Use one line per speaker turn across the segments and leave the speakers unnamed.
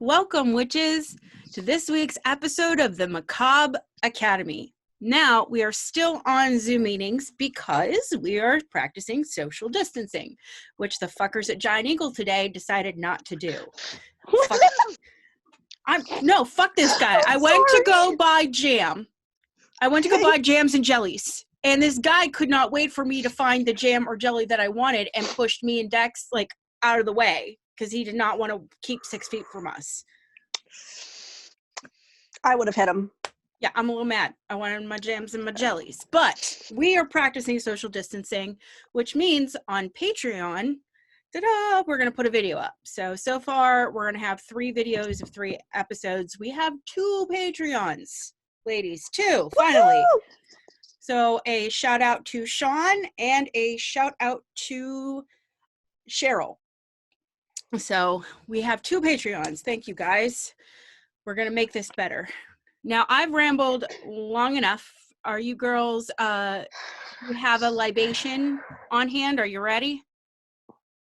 Welcome, witches, to this week's episode of the Macabre Academy. Now, we are still on Zoom meetings because we are practicing social distancing, which the fuckers at Giant Eagle today decided not to do. Fuck this guy. I went to go buy jam. I went to go buy jams and jellies. And this guy could not wait for me to find the jam or jelly that I wanted and pushed me and Dex, out of the way because he did not want to keep 6 feet from us.
I would have hit him.
Yeah, I'm a little mad. I wanted my jams and my jellies. But we are practicing social distancing, which means on Patreon, we're going to put a video up. So far, we're going to have 3 videos of 3 episodes. We have 2 Patreons, ladies. 2, finally. Woo-hoo! So a shout out to Sean and a shout out to Cheryl. So we have 2 Patreons. Thank you, guys. We're going to make this better. Now, I've rambled long enough. Are you girls, you have a libation on hand? Are you ready?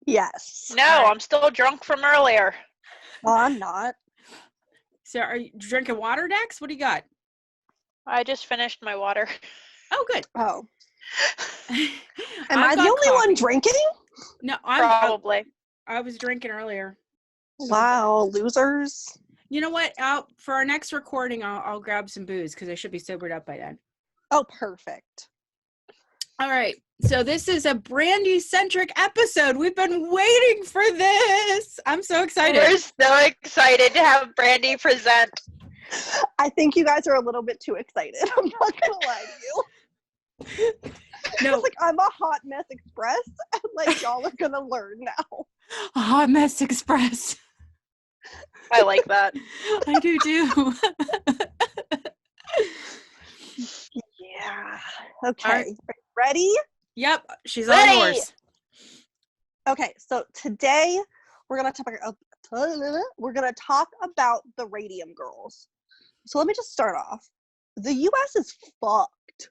Yes.
No, I'm still drunk from earlier.
Well, I'm not.
So are you drinking water, Dex? What do you got?
I just finished my water.
Oh, good.
Oh. Am I the only one drinking?
No,
probably.
I was drinking earlier.
Wow, losers.
You know what? For our next recording, I'll grab some booze because I should be sobered up by then.
Oh, perfect.
All right. So this is a Brandy-centric episode. We've been waiting for this. I'm so excited.
We're so excited to have Brandy present.
I think you guys are a little bit too excited. I'm not going to lie to you.
No.
It's like I'm a hot mess express, and y'all are going to learn now.
A hot mess express.
I like that.
I do too.
Yeah. Okay.
Right.
Ready?
Yep. She's
Ready.
all yours.
Okay. So today we're gonna talk about the Radium girls. So let me just start off. The U.S. is fucked.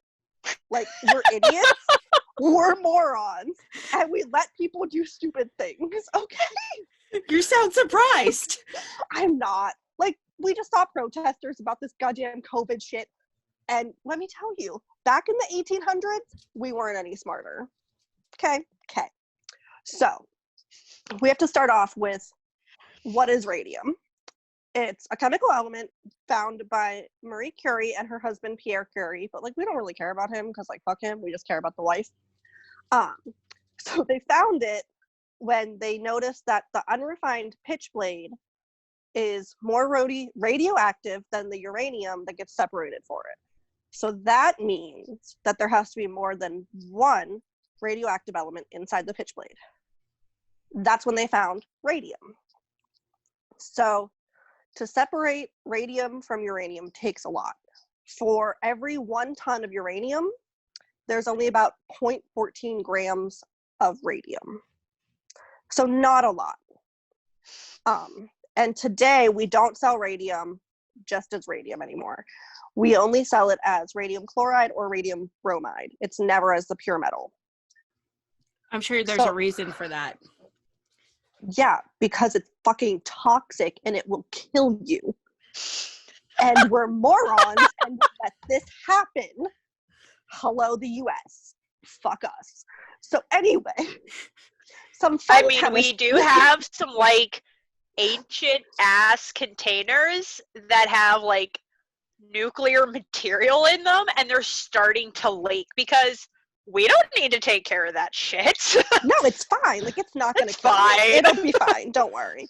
We're idiots. We're morons, and we let people do stupid things. Okay.
You sound surprised.
I'm not. We just saw protesters about this goddamn COVID shit. And let me tell you, back in the 1800s, we weren't any smarter. Okay. So we have to start off with what is radium? It's a chemical element found by Marie Curie and her husband, Pierre Curie. But we don't really care about him because fuck him. We just care about the wife. So they found it when they noticed that the unrefined pitch blade is more radioactive than the uranium that gets separated for it. So that means that there has to be more than one radioactive element inside the pitch blade. That's when they found radium. So to separate radium from uranium takes a lot. For every 1 ton of uranium, there's only about 0.14 grams of radium. So not a lot. And today we don't sell radium just as radium anymore. We only sell it as radium chloride or radium bromide. It's never as the pure metal.
I'm sure there's a reason for that.
Yeah, because it's fucking toxic and it will kill you. And we're morons and let this happen. Hello, the US. Fuck us. So anyway,
we do have some ancient ass containers that have nuclear material in them, and they're starting to leak because we don't need to take care of that shit.
No, it's fine. It's not going to kill you. It'll be fine. Don't worry.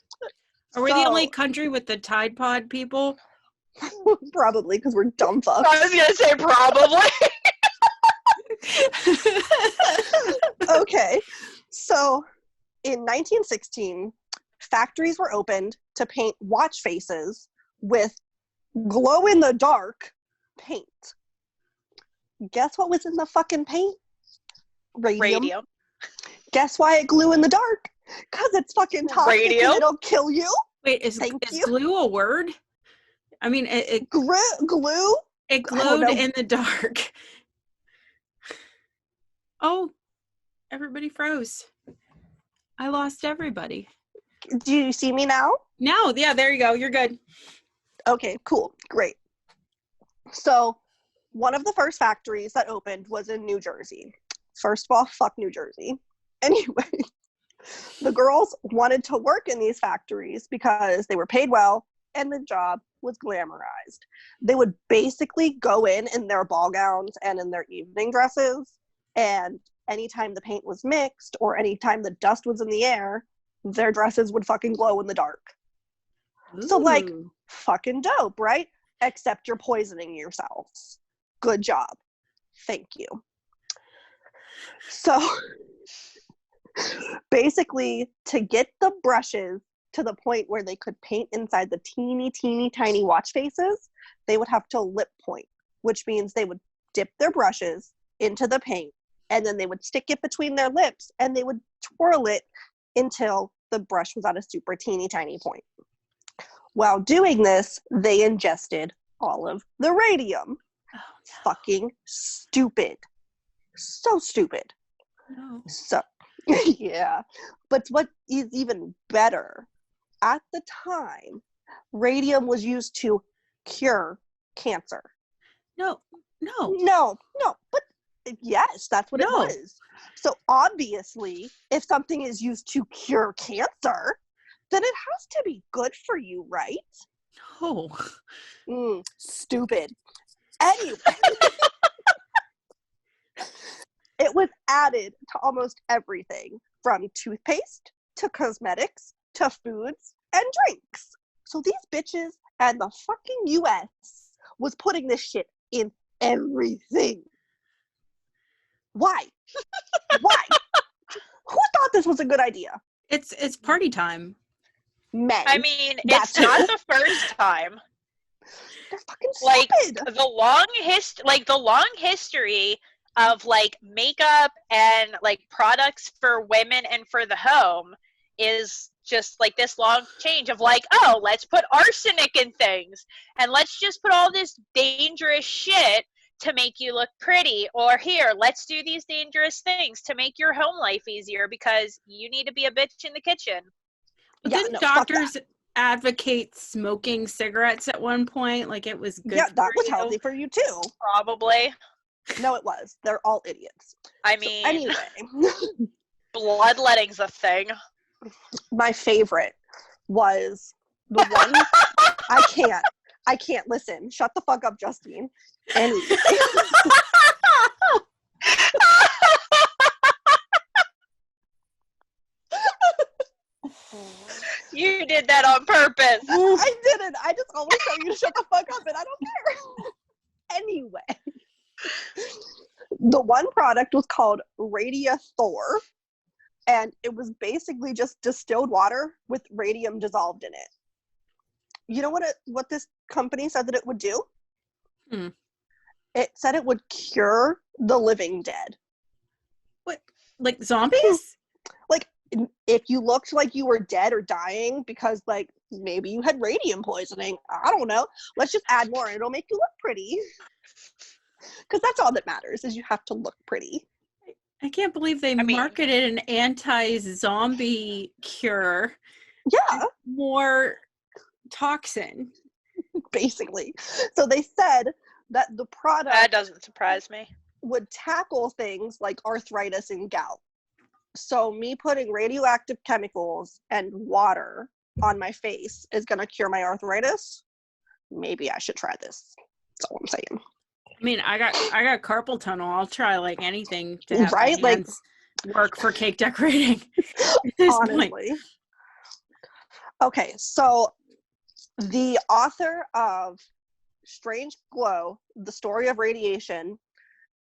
Are we the only country with the Tide Pod people?
Probably, because we're dumb fucks.
I was going to say probably.
Okay. So, in 1916, factories were opened to paint watch faces with glow-in-the-dark paint. Guess what was in the fucking paint? Radium. Guess why it glue in the dark? Because it's fucking toxic and it'll kill you.
Wait, is glue a word? I mean,
glue?
It glowed in the dark. Oh, everybody froze. I lost everybody.
Do you see me now?
No, yeah, there you go. You're good.
Okay, cool. Great. So, one of the first factories that opened was in New Jersey. First of all, fuck New Jersey. Anyway, the girls wanted to work in these factories because they were paid well and the job was glamorized. They would basically go in their ball gowns and in their evening dresses, and anytime the paint was mixed or anytime the dust was in the air, their dresses would fucking glow in the dark. So, like,
Ooh.
fucking dope, right? Except you're poisoning yourselves. Good job. Thank you. So, basically, to get the brushes to the point where they could paint inside the teeny, teeny, tiny watch faces, they would have to lip point, which means they would dip their brushes into the paint, and then they would stick it between their lips, and they would twirl it until the brush was at a super teeny, tiny point. While doing this, they ingested all of the radium.
Oh,
Fucking stupid. So stupid.
no.
So, yeah. But what is even better, at the time, radium was used to cure cancer.
No.
No, but yes, that's what it
No.
was. So obviously, if something is used to cure cancer, then it has to be good for you, right?
No.
Stupid. Anyway, it was added to almost everything, from toothpaste to cosmetics to foods and drinks. So these bitches and the fucking US was putting this shit in everything. Why? Why? Who thought this was a good idea?
It's party time.
Men.
I mean,
That's
it's not
it.
the first time.
They're fucking
Like
stupid.
the long history of like makeup and like products for women and for the home is just like this long change of like, oh, let's put arsenic in things and let's just put all this dangerous shit to make you look pretty, or here, let's do these dangerous things to make your home life easier because you need to be a bitch in the kitchen.
But
Yeah,
didn't
no, fuck
doctors advocate smoking cigarettes at one point? Like it was good
Yeah, that
for
was
you?
healthy for you too.
Probably.
No, it was. They're all idiots.
I
So
mean,
anyway,
bloodletting's a thing.
my favorite was the one. I can't listen. Shut the fuck up, Justine. Anyway.
You did that on purpose.
I didn't. I just always tell you to shut the fuck up and I don't care. Anyway. The one product was called Radiathor, and it was basically just distilled water with radium dissolved in it. You know what this company said that it would do? It said it would cure the living dead.
What? Like zombies?
Like, if you looked like you were dead or dying because, like, maybe you had radium poisoning, I don't know. Let's just add more and it'll make you look pretty. Because that's all that matters, is you have to look pretty.
I can't believe they
mean-
marketed an anti-zombie cure.
Yeah,
More toxin.
basically. So they said that the product
That doesn't surprise me.
would tackle things like arthritis and gout. So me putting radioactive chemicals and water on my face is going to cure my arthritis. Maybe I should try this. That's all I'm saying.
I mean, I got carpal tunnel. I'll try like anything to have
Right?
my hands work for cake decorating. At this point.
Honestly. Okay, so the author of Strange Glow, The Story of Radiation,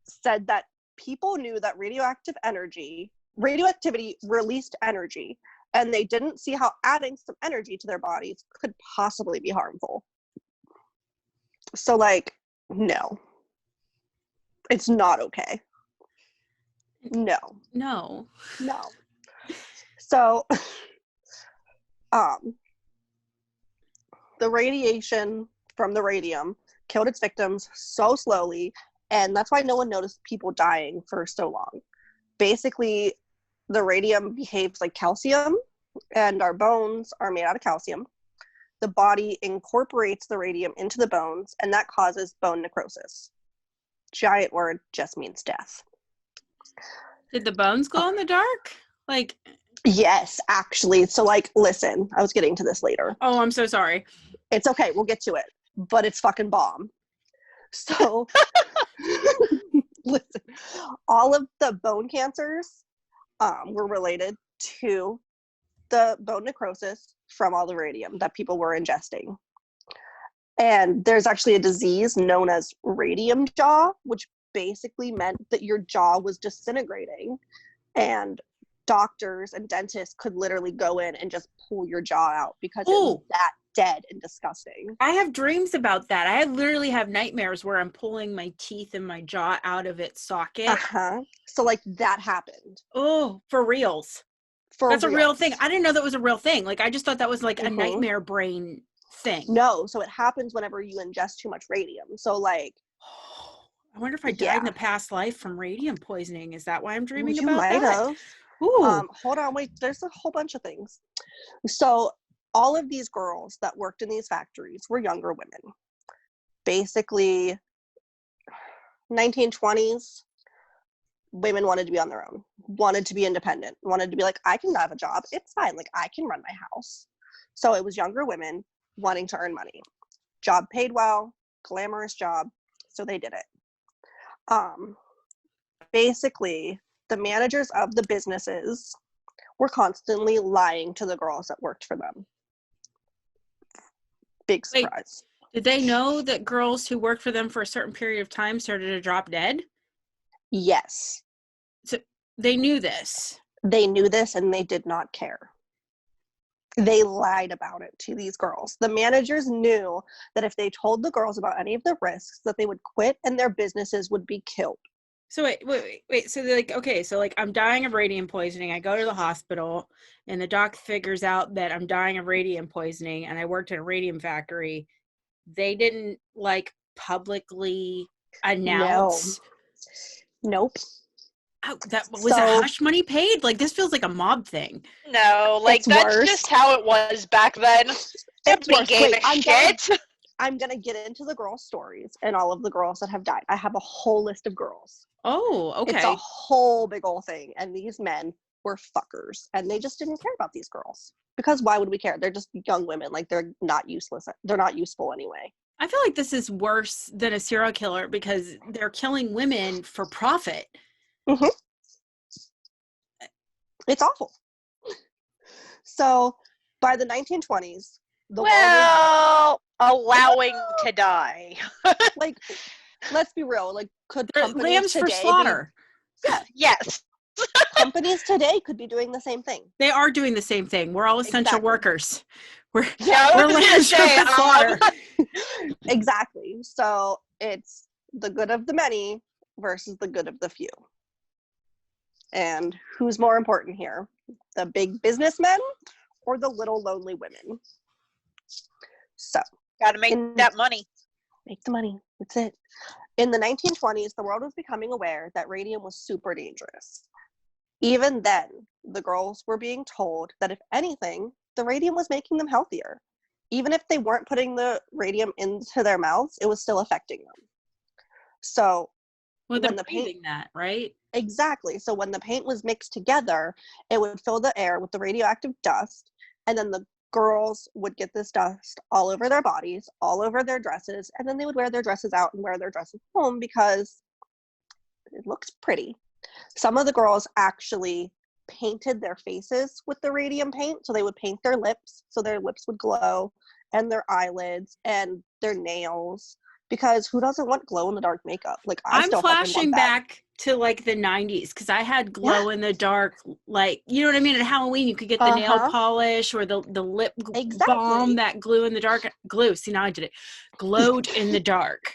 said that people knew that radioactivity released energy, and they didn't see how adding some energy to their bodies could possibly be harmful. So, like, no. It's not okay. No. So, the radiation from the radium killed its victims so slowly, and that's why no one noticed people dying for so long. Basically, the radium behaves like calcium, and our bones are made out of calcium. the body incorporates the radium into the bones, and that causes bone necrosis. Giant word, just means death.
Did the bones glow in the dark? Like,
yes, actually. So, like, listen, I was getting to this later.
oh, I'm so sorry.
It's okay, we'll get to it, but it's fucking bomb. So, listen, all of the bone cancers were related to the bone necrosis from all the radium that people were ingesting. And there's actually a disease known as radium jaw, which basically meant that your jaw was disintegrating, and doctors and dentists could literally go in and just pull your jaw out because it was that dead and disgusting.
I have dreams about that. I literally have nightmares where I'm pulling my teeth and my jaw out of its socket.
So, like, that happened.
Oh, for reals. That's a real thing. I didn't know that was a real thing. Like, I just thought that was like a nightmare brain thing.
No, so it happens whenever you ingest too much radium. So, like,
I wonder if I died in a past life from radium poisoning. Is that why I'm dreaming
you
about
might
that?
have.
Ooh.
Hold on, wait. There's a whole bunch of things. So, all of these girls that worked in these factories were younger women. Basically, 1920s, women wanted to be on their own, wanted to be independent, wanted to be like, I can have a job. It's fine. Like, I can run my house. So it was younger women wanting to earn money. Job paid well, glamorous job. So they did it. Basically, the managers of the businesses were constantly lying to the girls that worked for them. Big surprise.
Wait, did they know that girls who worked for them for a certain period of time started to drop dead?
Yes.
So they knew this.
They knew this, and they did not care. They lied about it to these girls. The managers knew that if they told the girls about any of the risks, that they would quit and their businesses would be killed.
So wait. So they're like, okay, so like I'm dying of radium poisoning. I go to the hospital and the doc figures out that I'm dying of radium poisoning and I worked in a radium factory. They didn't like publicly announce.
No. Nope.
Oh, that was that hush money paid? Like, this feels like a mob thing.
No, like that's just how it was back then. Nobody gave a shit.
I'm gonna get into the girls' stories and all of the girls that have died. I have a whole list of girls.
Oh, okay.
It's a whole big old thing. And these men were fuckers. And they just didn't care about these girls. Because why would we care? They're just young women. Like, they're not useless. They're not useful anyway.
I feel like this is worse than a serial killer because they're killing women for profit.
Mm-hmm. It's awful. So, by the 1920s,
allowing to die.
Like, let's be real. Like, could companies
lambs
today
for slaughter?
Yes.
Companies today could be doing the same thing.
They are doing the same thing. We're all essential workers. We're
lambs for slaughter.
Exactly. So it's the good of the many versus the good of the few. And who's more important here? The big businessmen or the little lonely women? So,
gotta make that money.
Make the money. That's it. In the 1920s, the world was becoming aware that radium was super dangerous. Even then, the girls were being told that if anything, the radium was making them healthier. Even if they weren't putting the radium into their mouths, it was still affecting them. So,
well, they're breathing that, right?
Exactly. So when the paint was mixed together, it would fill the air with the radioactive dust, and then the girls would get this dust all over their bodies, all over their dresses, and then they would wear their dresses out and wear their dresses home because it looks pretty. Some of the girls actually painted their faces with the radium paint, so they would paint their lips so their lips would glow, and their eyelids and their nails, because who doesn't want glow in the dark makeup? Like, I'm still
flashing back to like the 90s because I had glow in the dark, like, you know what I mean? At Halloween you could get the nail polish or the lip balm that glue in the dark. See, now I did it. Glowed in the dark.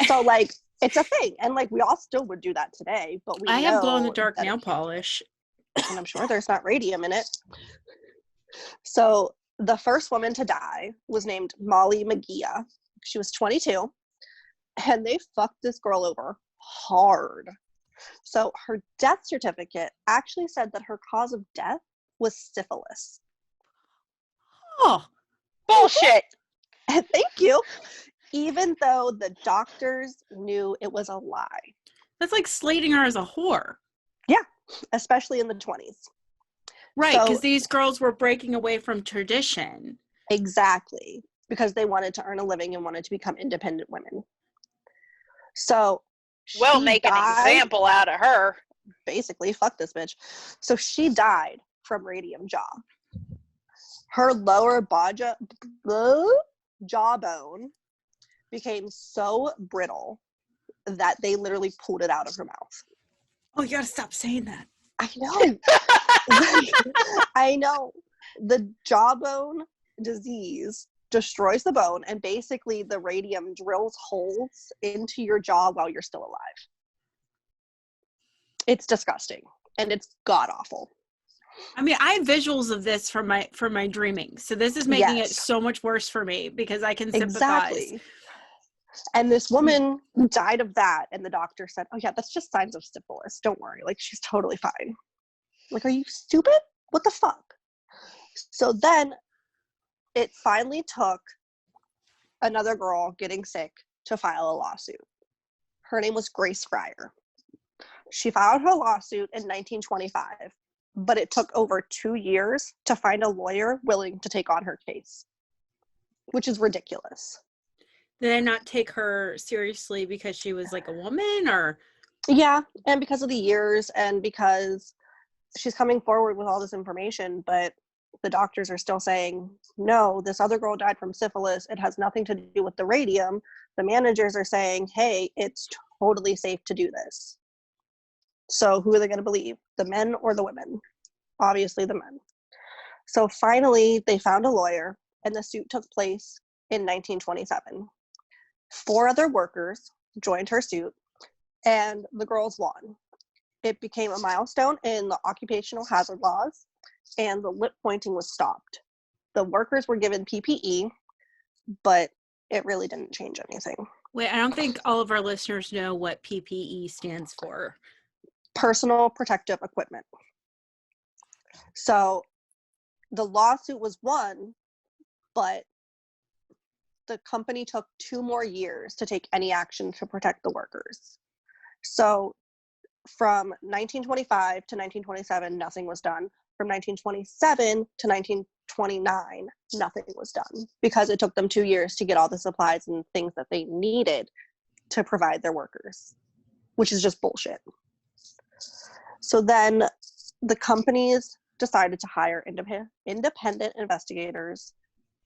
So like, it's a thing, and like we all still would do that today, but
I have glow in the dark nail polish,
and I'm sure there's not radium in it. So the first woman to die was named Molly Mejia. She was 22, and they fucked this girl over hard. So her death certificate actually said that her cause of death was syphilis.
Oh,
Bullshit.
Thank you. Even though the doctors knew it was a lie.
That's like slating her as a whore.
Yeah, especially in the 20s.
Right,
So-
because these girls were breaking away from tradition.
Exactly. Because they wanted to earn a living and wanted to become independent women. So
We'll
she
make an
died-
example out of her.
Basically, fuck this bitch. So she died from radium jaw. Her lower jawbone became so brittle that they literally pulled it out of her mouth.
Oh, you gotta stop saying that.
I know. I know. The jawbone disease destroys the bone, and basically the radium drills holes into your jaw while you're still alive. It's disgusting, and it's god-awful.
I mean, I have visuals of this from my dreaming. So this is making it
Yes.
so much worse for me because I can sympathize.
Exactly. And this woman died of that, and the doctor said, oh yeah, that's just signs of syphilis. Don't worry. Like, she's totally fine. Like, are you stupid? What the fuck? So then it finally took another girl getting sick to file a lawsuit. Her name was Grace Fryer. She filed her lawsuit in 1925, but it took over 2 years to find a lawyer willing to take on her case, which is ridiculous.
Did I not take her seriously because she was like a woman, or?
Yeah, and because of the years, and because she's coming forward with all this information, but the doctors are still saying, no, this other girl died from syphilis. It has nothing to do with the radium. The managers are saying, hey, it's totally safe to do this. So who are they going to believe? The men or the women? Obviously the men. So finally, they found a lawyer, and the suit took place in 1927. 4 other workers joined her suit, and the girls won. It became a milestone in the occupational hazard laws, and the lip pointing was stopped. The workers were given PPE, but it really didn't change anything.
Wait, I don't think all of our listeners know what PPE stands for.
Personal protective equipment. So the lawsuit was won, but the company took 2 more years to take any action to protect the workers. So from 1925 to 1927, nothing was done. From 1927 to 1929, nothing was done because it took them 2 years to get all the supplies and things that they needed to provide their workers, which is just bullshit. So then the companies decided to hire independent investigators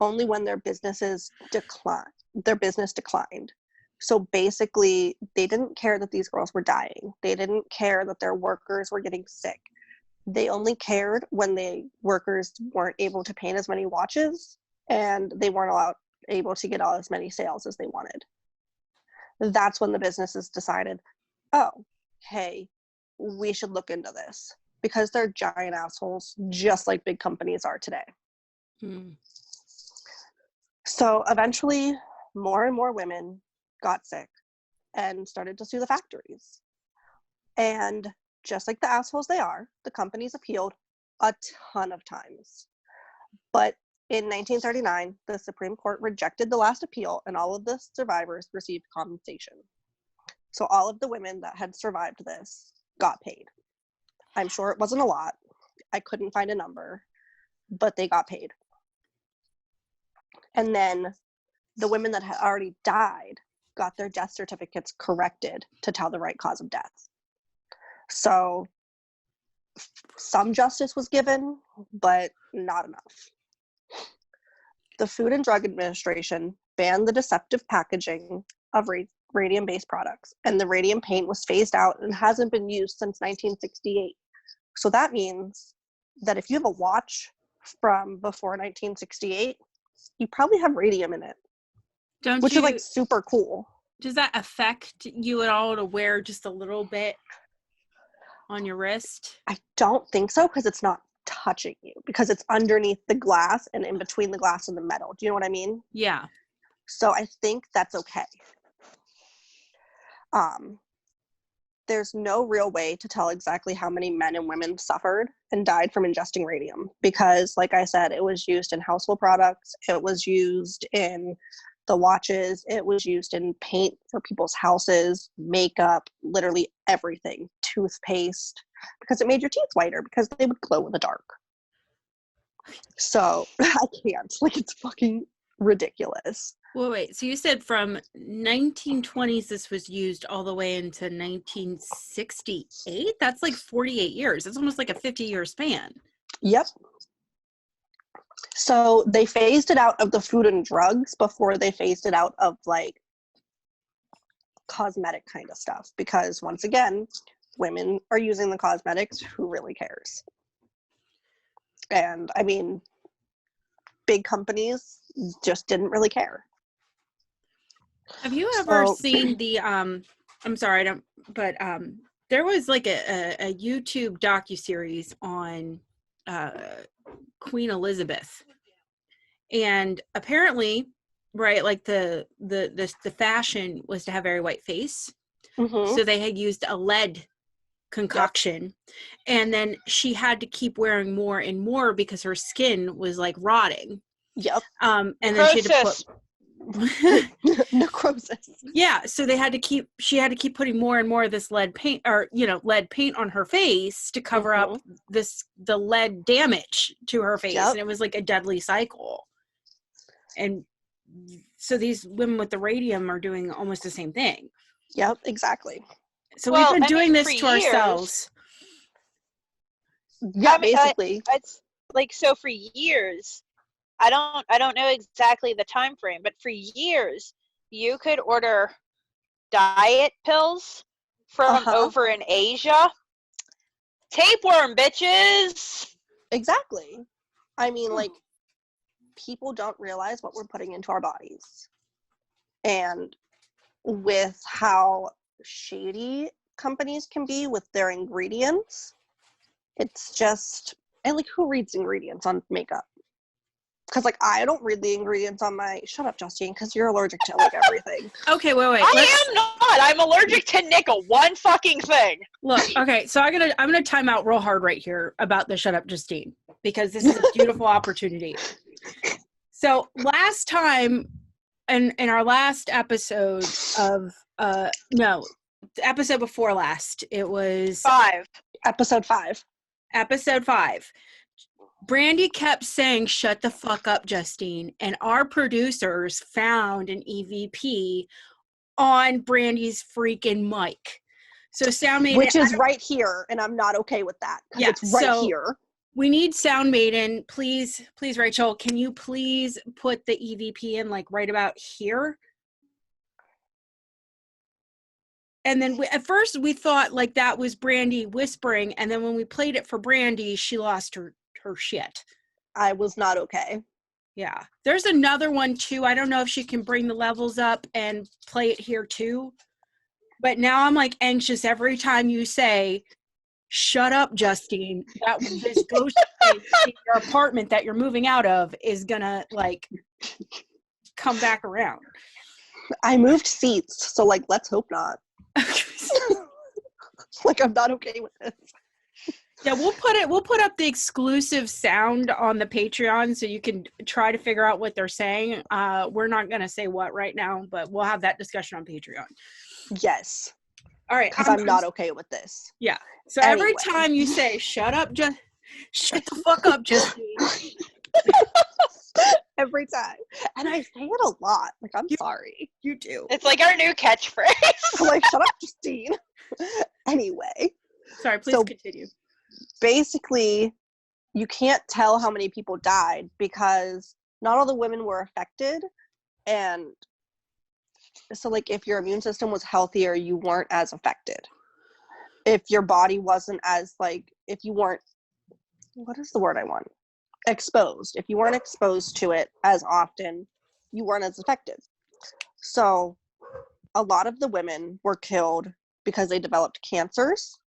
only when their business declined. So basically, they didn't care that these girls were dying. They didn't care that their workers were getting sick. They only cared when the workers weren't able to paint as many watches, and they weren't able to get all as many sales as they wanted. That's when the businesses decided, oh, hey, we should look into this, because they're giant assholes, just like big companies are today. So eventually, more and more women got sick and started to sue the factories. And just like the assholes they are, the companies appealed a ton of times. But in 1939, the Supreme Court rejected the last appeal, and all of the survivors received compensation. So all of the women that had survived this got paid. I'm sure it wasn't a lot. I couldn't find a number, but they got paid. And then the women that had already died got their death certificates corrected to tell the right cause of death. So some justice was given, but not enough. The Food and Drug Administration banned the deceptive packaging of radium-based products, and the radium paint was phased out and hasn't been used since 1968. So that means that if you have a watch from before 1968, you probably have radium in it, which is like super cool.
Does that affect you at all to wear just a little bit on your wrist?
I don't think so, because it's not touching you, because it's underneath the glass and in between the glass and the metal. Do you know what I mean?
Yeah.
So I think that's okay. there's no real way to tell exactly how many men and women suffered and died from ingesting radium because, like I said, it was used in household products, it was used in the watches, it was used in paint for people's houses, makeup, literally everything, toothpaste, because it made your teeth whiter because they would glow in the dark. So I can't, like, it's fucking ridiculous.
Well, wait. So you said from 1920s this was used all the way into 1968? That's like 48 years. It's almost like a 50-year span.
Yep. So they phased it out of the food and drugs before they phased it out of, like, cosmetic kind of stuff. Because, once again, women are using the cosmetics. Who really cares? And, I mean, big companies just didn't really care.
Have you ever seen the I'm sorry, I don't, but there was like a YouTube docuseries on Queen Elizabeth, and apparently, right, like the fashion was to have very white face, so they had used a lead concoction, and then she had to keep wearing more and more because her skin was like rotting. And then she had to put
necrosis.
Yeah, so she had to keep putting more and more of this lead paint, or lead paint on her face to cover up the lead damage to her face, and it was like a deadly cycle. And so these women with the radium are doing almost the same thing.
Yep, exactly.
So we've been doing this to ourselves.
Yeah, basically.
It's like, so for years, I don't know exactly the time frame, but for years you could order diet pills from over in Asia. Tapeworm, bitches.
Exactly. I mean, like, people don't realize what we're putting into our bodies. And with how shady companies can be with their ingredients, it's just, and like, who reads ingredients on makeup? Because, like, I don't read the ingredients on my, shut up, Justine, because you're allergic to, like, everything.
Okay, wait.
I am not. I'm allergic to nickel. One fucking thing.
Look, okay, so I'm gonna time out real hard right here about the shut up, Justine, because this is a beautiful opportunity. So last time, in our last episode of, no, the episode before last, it was
Episode 5.
Episode 5. Brandy kept saying, shut the fuck up, Justine. And our producers found an EVP on Brandy's freaking mic. So Sound Maiden,
which is right here, and I'm not okay with that.
Yeah,
it's right here.
We need Sound Maiden. Please, Rachel, can you please put the EVP in, like, right about here? And then at first we thought like that was Brandy whispering, and then when we played it for Brandy, she lost her shit.
I was not okay.
Yeah. There's another one too. I don't know if she can bring the levels up and play it here too. But now I'm like anxious every time you say, shut up, Justine. That this ghost in your apartment that you're moving out of is gonna like come back around.
I moved seats, so like let's hope not. Like, I'm not okay with this.
Yeah, we'll put up the exclusive sound on the Patreon so you can try to figure out what they're saying. We're not gonna say what right now, but we'll have that discussion on Patreon.
Yes.
All right.
Because I'm not okay with this.
Yeah. So anyway. Every time you say shut the fuck up, Justine.
Every time. And I say it a lot. Like, I'm sorry.
You do.
It's like our new catchphrase.
I'm like, shut up, Justine. Anyway.
Sorry, please continue.
Basically, you can't tell how many people died because not all the women were affected. And so, like, if your immune system was healthier, you weren't as affected. If your body wasn't as, like, if you weren't, what is the word I want? Exposed. If you weren't exposed to it as often, you weren't as affected. So a lot of the women were killed because they developed cancers,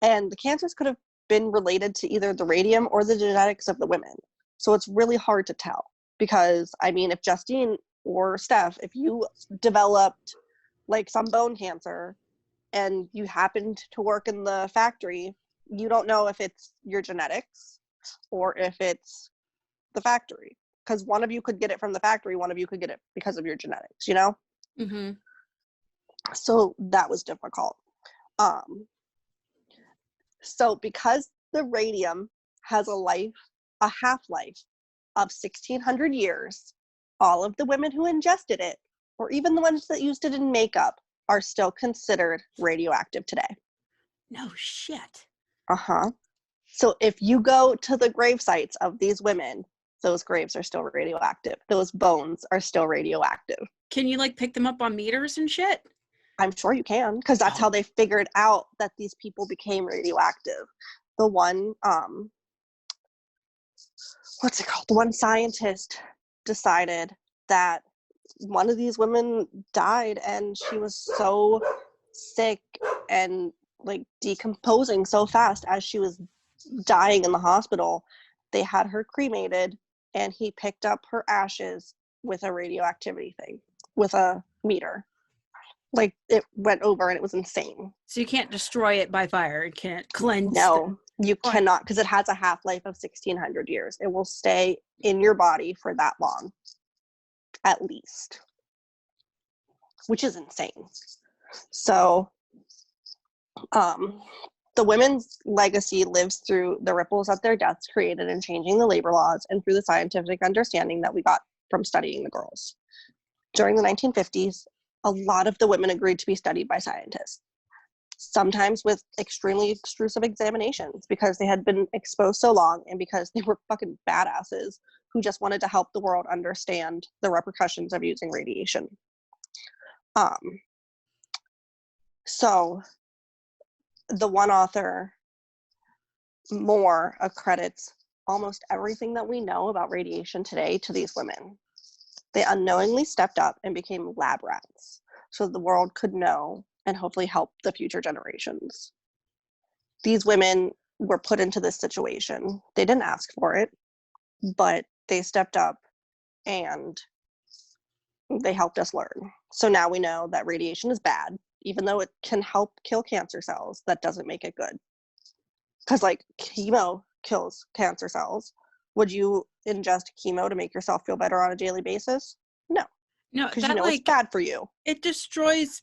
and the cancers could have been related to either the radium or the genetics of the women. So it's really hard to tell because, I mean, if Justine or Steph, if you developed like some bone cancer, and you happened to work in the factory, you don't know if it's your genetics or if it's the factory. Because one of you could get it from the factory, one of you could get it because of your genetics, you know?
Mm-hmm.
So that was difficult. So because the radium has a half-life of 1,600 years, all of the women who ingested it, or even the ones that used it in makeup, are still considered radioactive today.
No shit.
Uh-huh. So if you go to the grave sites of these women, those graves are still radioactive. Those bones are still radioactive.
Can you like pick them up on meters and shit?
I'm sure you can, because that's how they figured out that these people became radioactive. The one, what's it called? The one scientist decided that one of these women died and she was so sick and like decomposing so fast as she was dying in the hospital. They had her cremated and he picked up her ashes with a radioactivity thing, with a meter. Like it went over and it was insane.
So you can't destroy it by fire. You can't cleanse.
No, you cannot, because it has a half-life of 1,600 years. It will stay in your body for that long, at least, which is insane. So the women's legacy lives through the ripples that their deaths created in changing the labor laws and through the scientific understanding that we got from studying the girls. During the 1950s, a lot of the women agreed to be studied by scientists, sometimes with extremely extrusive examinations because they had been exposed so long and because they were fucking badasses who just wanted to help the world understand the repercussions of using radiation. So the one author, Moore, accredits almost everything that we know about radiation today to these women. They unknowingly stepped up and became lab rats so the world could know and hopefully help the future generations. These women were put into this situation. They didn't ask for it, but they stepped up and they helped us learn. So now we know that radiation is bad, even though it can help kill cancer cells. That doesn't make it good. Because like chemo kills cancer cells. Would you ingest chemo to make yourself feel better on a daily basis? No.
No,
Because
that
you know
like
it's bad for you.
it destroys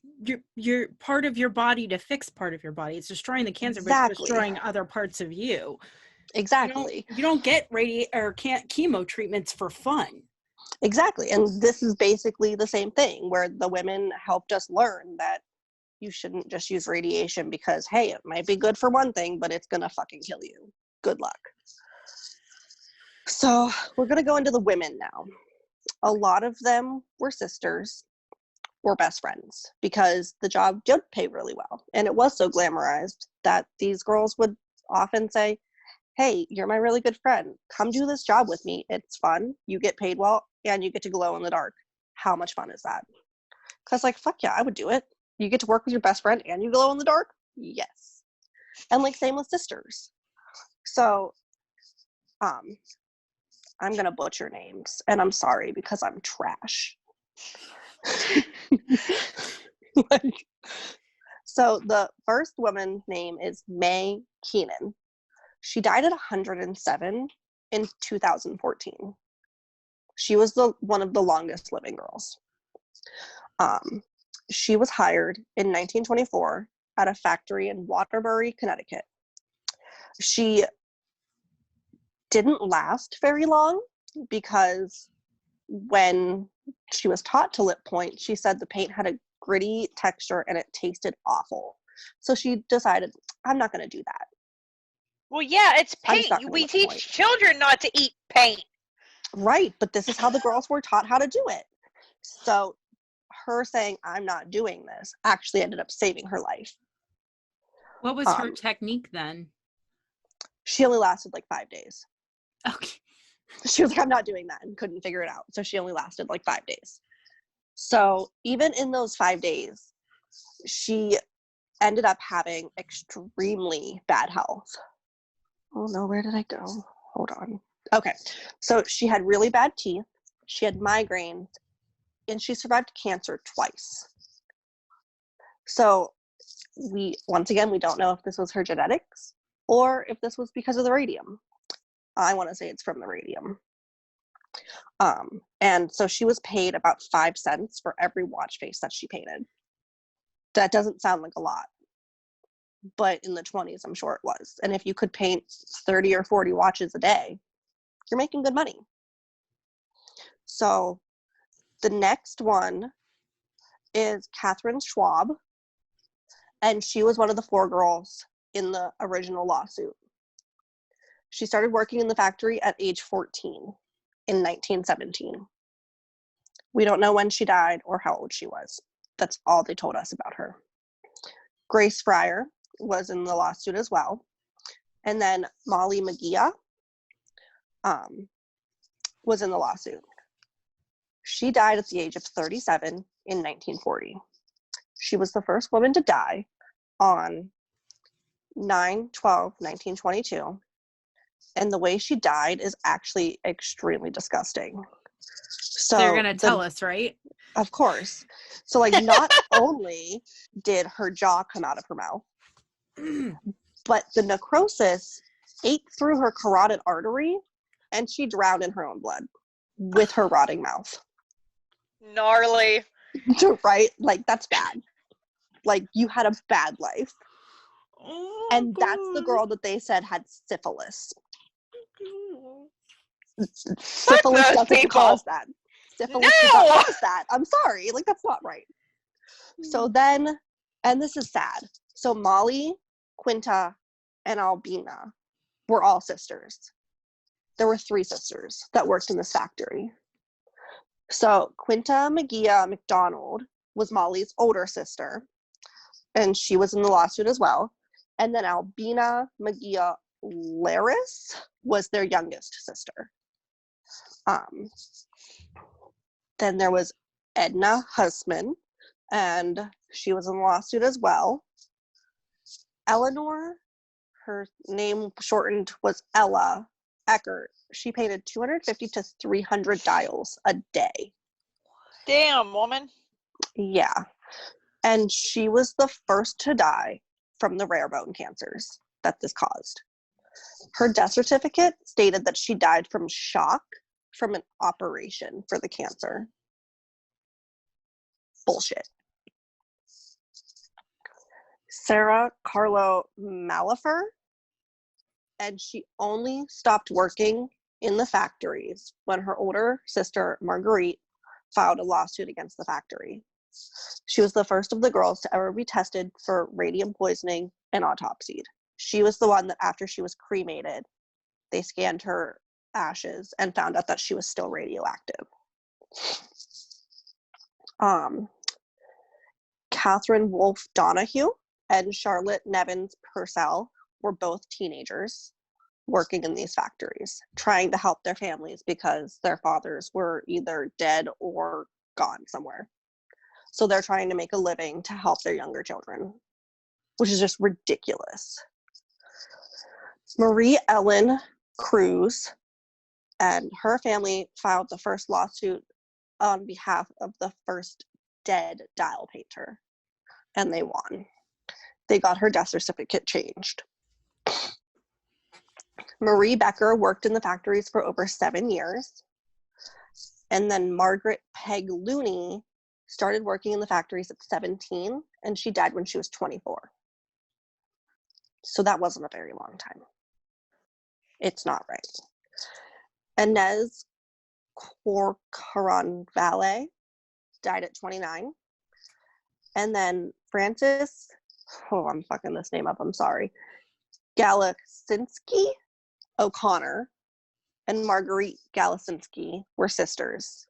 your part of your body to fix part of your body. It's destroying the cancer, but it's
Exactly.
destroying other parts of you.
Exactly.
You don't get chemo treatments for fun.
Exactly. And this is basically the same thing where the women helped us learn that you shouldn't just use radiation because, hey, it might be good for one thing, but it's going to fucking kill you. Good luck. So we're going to go into the women now. A lot of them were sisters or best friends because the job did pay really well. And it was so glamorized that these girls would often say, hey, you're my really good friend. Come do this job with me. It's fun. You get paid well and you get to glow in the dark. How much fun is that? Because like, fuck yeah, I would do it. You get to work with your best friend and you glow in the dark? Yes. And like same with sisters. So I'm gonna butcher names and I'm sorry because I'm trash. So the first woman's name is May Keenan. She died at 107 in 2014. She was one of the longest living girls. She was hired in 1924 at a factory in Waterbury, Connecticut. She didn't last very long because when she was taught to lip point, she said the paint had a gritty texture and it tasted awful. So she decided, I'm not going to do that.
Well, yeah, it's
I'm just not
paint.
gonna
We
lip
teach
point.
children not to eat paint.
Right, but this is how the girls were taught how to do it. So her saying, I'm not doing this, actually ended up saving her life.
What was her technique then?
She only lasted like 5 days.
Okay.
She was like, I'm not doing that, and couldn't figure it out. So she only lasted like 5 days. So even in those 5 days, she ended up having extremely bad health. Oh no, where did I go? Hold on. Okay, so she had really bad teeth, she had migraines, and she survived cancer twice. So once again, we don't know if this was her genetics or if this was because of the radium. I want to say it's from the radium. And so she was paid about 5 cents for every watch face that she painted. That doesn't sound like a lot, but in the 20s, I'm sure it was. And if you could paint 30 or 40 watches a day, you're making good money. So the next one is Katherine Schwab, and she was one of the 4 girls in the original lawsuit. She started working in the factory at age 14 in 1917. We don't know when she died or how old she was. That's all they told us about her. Grace Fryer was in the lawsuit as well. And then Molly Mejia was in the lawsuit. She died at the age of 37 in 1940. She was the first woman to die on 9/12/1922. And the way she died is actually extremely disgusting. So
they're going to tell us, right?
Of course. So, like, not only did her jaw come out of her mouth, but the necrosis ate through her carotid artery, and she drowned in her own blood with her rotting mouth.
Gnarly.
Right? Like, that's bad. Like, you had a bad life. And that's the girl that they said had syphilis. Syphilis
those
doesn't
people.
cause that. Syphilis does not cause that. I'm sorry. Like, that's not right. So then, and this is sad. So Molly, Quinta, and Albina were all sisters. There were 3 sisters that worked in this factory. So Quinta Mejia McDonald was Molly's older sister, and she was in the lawsuit as well. And then Albina Mejia Laris was their youngest sister. Then there was Edna Husman, and she was in the lawsuit as well. Eleanor, her name shortened was Ella Eckert. She painted 250 to 300 dials a day.
Damn, woman.
Yeah. And she was the first to die from the rare bone cancers that this caused. Her death certificate stated that she died from shock from an operation for the cancer. Bullshit. Sarah Carlo Malafer, and she only stopped working in the factories when her older sister Marguerite filed a lawsuit against the factory. She was the first of the girls to ever be tested for radium poisoning and autopsied. She was the one that after she was cremated, they scanned her ashes and found out that she was still radioactive. Catherine Wolfe Donahue and Charlotte Nevins Purcell were both teenagers working in these factories, trying to help their families because their fathers were either dead or gone somewhere. So they're trying to make a living to help their younger children, which is just ridiculous. Marie Ellen Cruz and her family filed the first lawsuit on behalf of the first dead dial painter, and they won. They got her death certificate changed. Marie Becker worked in the factories for over 7 years. And then Margaret Peg Looney started working in the factories at 17, and she died when she was 24. So that wasn't a very long time. It's not right. Inez Corcoran Valle died at 29. And then Frances, I'm fucking this name up, I'm sorry, Galasinski O'Connor and Marguerite Galasinski were sisters.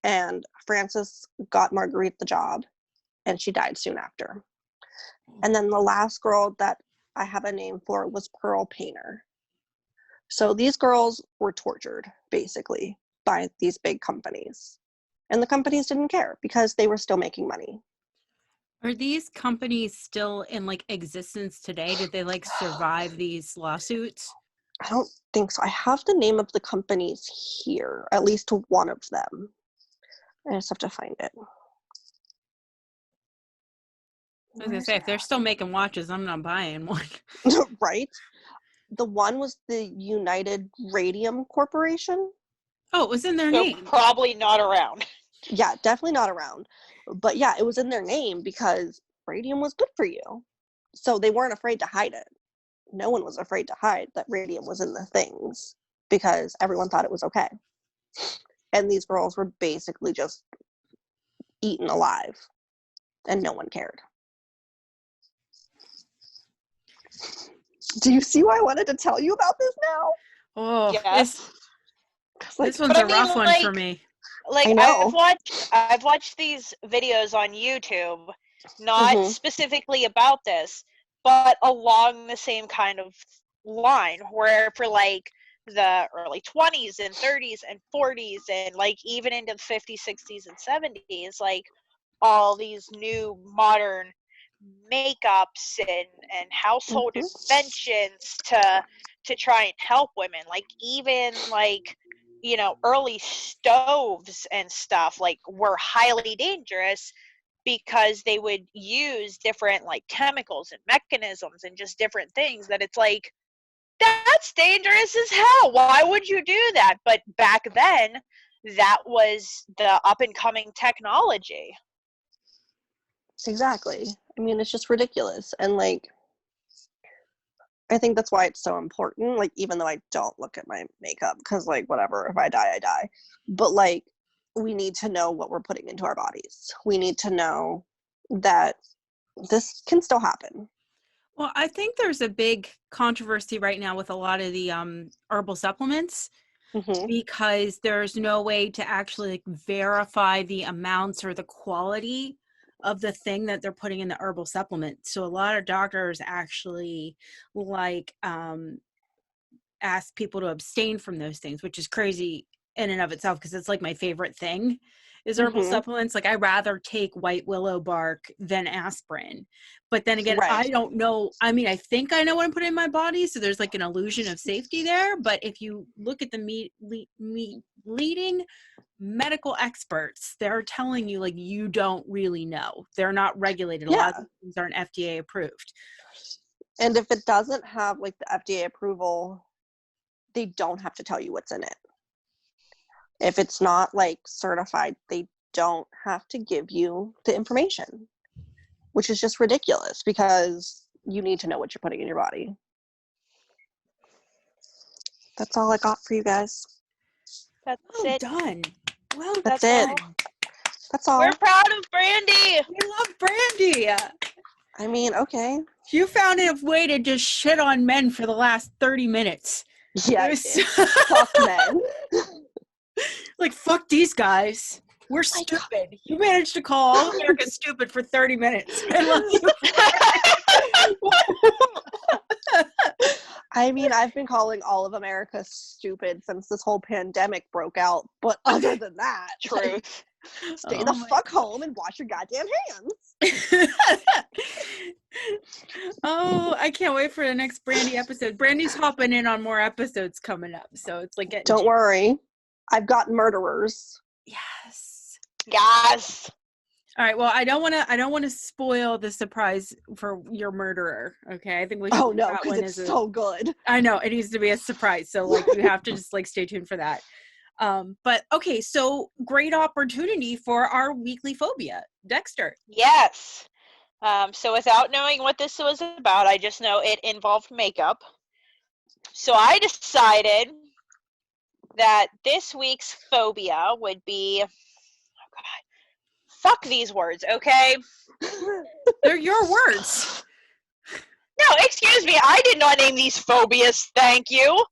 And Frances got Marguerite the job, and she died soon after. And then the last girl that I have a name for was Pearl Painter. So these girls were tortured, basically, by these big companies. And the companies didn't care because they were still making money.
Are these companies still in like existence today? Did they like survive these lawsuits?
I don't think so. I have the name of the companies here, at least one of them. I just have to find it.
I was gonna say, if they're still making watches, I'm not buying one.
Right? The one was the United Radium Corporation.
Oh, it was in their
So
name.
probably not around.
Yeah, definitely not around. But yeah, it was in their name because radium was good for you. So they weren't afraid to hide it. No one was afraid to hide that radium was in the things because everyone thought it was okay. And these girls were basically just eaten alive and no one cared. Do you see why I wanted to tell you about this now?
Oh,
Yes.
this
Like,
one's
But I
a
mean,
rough one
like-
for me.
Like
I know.
I've watched these videos on YouTube, not
Mhm.
specifically about this, but along the same kind of line, where for like the early 20s and 30s and 40s and like even into the 50s, 60s and 70s, like all these new modern makeups and household
Mhm.
inventions to try and help women, like even like early stoves and stuff like were highly dangerous because they would use different like chemicals and mechanisms and just different things that it's like that's dangerous as hell. Why would you do that? But back then that was the up and coming technology.
Exactly. I mean, it's just ridiculous. And like, I think that's why it's so important. Like, even though I don't look at my makeup, because like, whatever, if I die, I die. But like, we need to know what we're putting into our bodies. We need to know that this can still happen.
Well, I think there's a big controversy right now with a lot of the herbal supplements
Mm-hmm.
because there's no way to actually like verify the amounts or the quality of the thing that they're putting in the herbal supplement. So a lot of doctors actually like ask people to abstain from those things, which is crazy in and of itself because it's like my favorite thing is herbal
Mm-hmm.
supplements. Like I rather take white willow bark than aspirin. But then again,
Right.
I don't know. I mean, I think I know what I'm putting in my body, so there's like an illusion of safety there. But if you look at the leading medical experts, they're telling you like you don't really know. They're not regulated. A lot of
Yeah.
things aren't FDA approved.
And if it doesn't have like the FDA approval, they don't have to tell you what's in it. If it's not like certified, they don't have to give you the information, which is just ridiculous because you need to know what you're putting in your body. That's all I got for you guys.
That's
Well
it.
done. Well
That's
done.
it. That's all.
We're proud of Brandy.
We love Brandy.
I mean, okay.
You found a way to just shit on men for the last 30 minutes.
Yeah, I
It was
did. Fuck men.
like, fuck these guys. We're stupid. You managed to call all America stupid for 30 minutes. I love you.
I mean, I've been calling all of America stupid since this whole pandemic broke out. But other than that, like,
Truth.
stay
Oh
the
my
fuck home and wash your goddamn hands.
Oh, I can't wait for the next Brandy episode. Brandy's hopping in on more episodes coming up, so it's like getting
Don't worry. I've got murderers.
Yes.
Yes.
All right. Well, I don't want to spoil the surprise for your murderer. Okay. I think we should.
Oh
leave
no,
that
because
one
it's
as
so good.
I know it needs to be a surprise. So like you have to just like stay tuned for that. But okay. So great opportunity for our weekly phobia, Dexter.
Yes. So without knowing what this was about, I just know it involved makeup. So I decided that this week's phobia would be, oh God, fuck these words, okay?
They're your words.
No, excuse me, I did not name these phobias, thank you.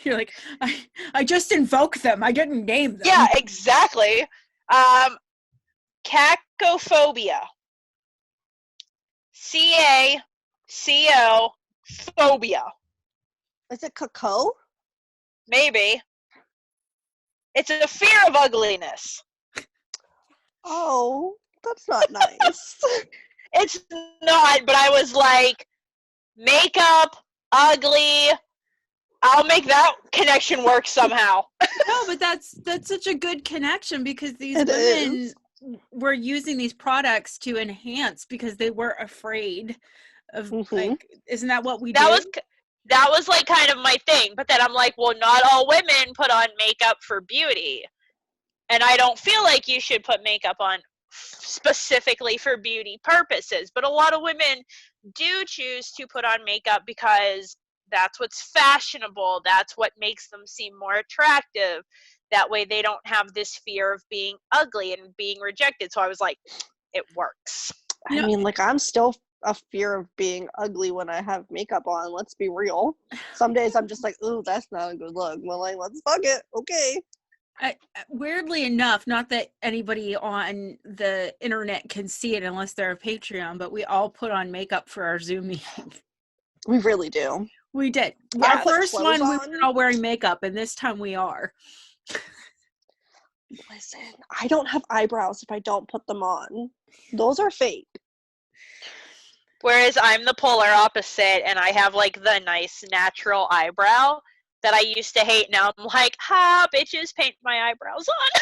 You're like, I just invoked them. I didn't name them.
Yeah, exactly. Cacophobia. C-A-C-O phobia.
Is it Coco?
Maybe. It's a fear of ugliness.
Oh, that's not nice.
It's not, but I was like, makeup, ugly. I'll make that connection work somehow.
No, but that's such a good connection because these
It
women
is.
were using these products to enhance because they were afraid of like, isn't that what we do?
That was like kind of my thing. But then I'm like, well, not all women put on makeup for beauty. And I don't feel like you should put makeup on specifically for beauty purposes. But a lot of women do choose to put on makeup because that's what's fashionable. That's what makes them seem more attractive. That way they don't have this fear of being ugly and being rejected. So I was like, it works.
I mean, like, I'm still a fear of being ugly when I have makeup on. Let's be real. Some days I'm just like, ooh, that's not a good look. Well, like, let's fuck it. Okay.
Weirdly enough, not that anybody on the internet can see it unless they're a Patreon, but we all put on makeup for our Zoom meeting.
We really do.
We did.
Yeah,
Our first one, we were all wearing makeup, and this time we are.
Listen, I don't have eyebrows if I don't put them on. Those are fake.
Whereas I'm the polar opposite, and I have like the nice natural eyebrow that I used to hate. Now I'm like, ha, bitches, paint my eyebrows on.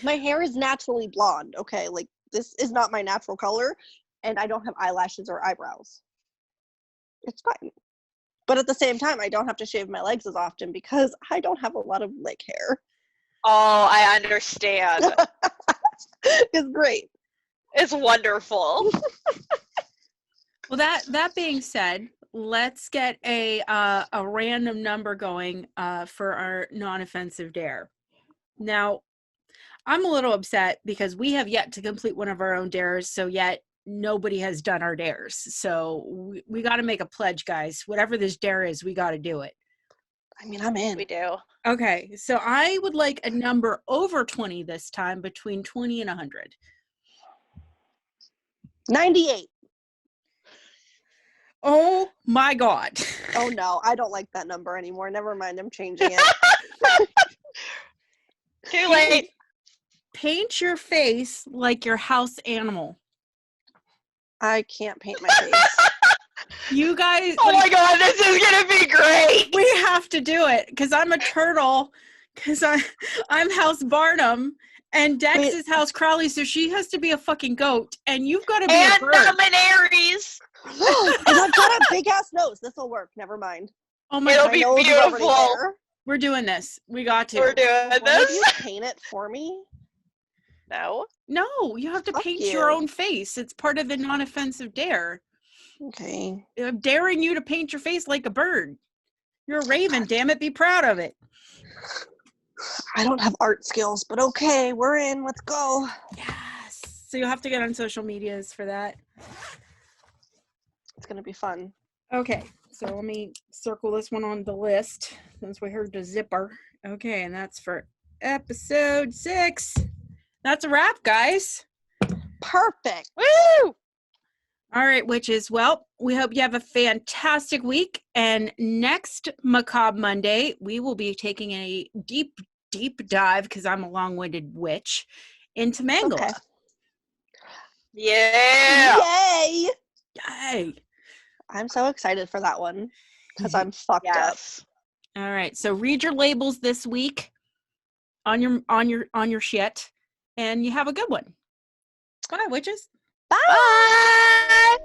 My hair is naturally blonde, okay? Like, this is not my natural color, and I don't have eyelashes or eyebrows. It's fine. But at the same time, I don't have to shave my legs as often because I don't have a lot of leg hair.
Oh, I understand.
It's great.
It's wonderful.
Well, that being said, let's get a random number going for our non-offensive dare. Now, I'm a little upset because we have yet to complete one of our own dares, so yet nobody has done our dares. So we got to make a pledge, guys. Whatever this dare is, we got to do it.
I mean, I'm in.
We do.
Okay, so I would like a number over 20 this time, between 20 and 100.
98.
Oh my God.
Oh no, I don't like that number anymore. Never mind, I'm changing it.
Too late.
Paint your face like your house animal.
I can't paint my face.
You guys.
Oh my God, this is gonna be great.
We have to do it because I'm a turtle. Because I'm House Barnum and Dex is House Crowley, so she has to be a fucking goat, and you've got to be a bird.
And I'm an Aries.
And I've got a big ass nose. This will work. Never mind.
Oh my
It'll
God.
be beautiful.
We're doing this. We got to.
We're doing
Will
this.
you paint it for me?
No.
No, you have to
Fuck
paint
you.
your own face. It's part of the non-offensive dare.
Okay.
I'm daring you to paint your face like a bird. You're a raven, damn it. Be proud of it.
I don't have art skills, but okay, we're in. Let's go.
Yes. So you'll have to get on social medias for that.
It's going to be fun.
Okay. So let me circle this one on the list since we heard the zipper. Okay. And that's for episode 6. That's a wrap, guys.
Perfect.
Woo!
All right, witches. Well, we hope you have a fantastic week. And next Macabre Monday, we will be taking a deep dive, because I'm a long-winded witch, into Mangala.
Okay.
Yeah.
Yay!
Yay!
I'm so excited for that one because I'm fucked up.
Yes.
All right. So read your labels this week on your shit, and you have a good one. Bye, witches.
Bye.
Bye.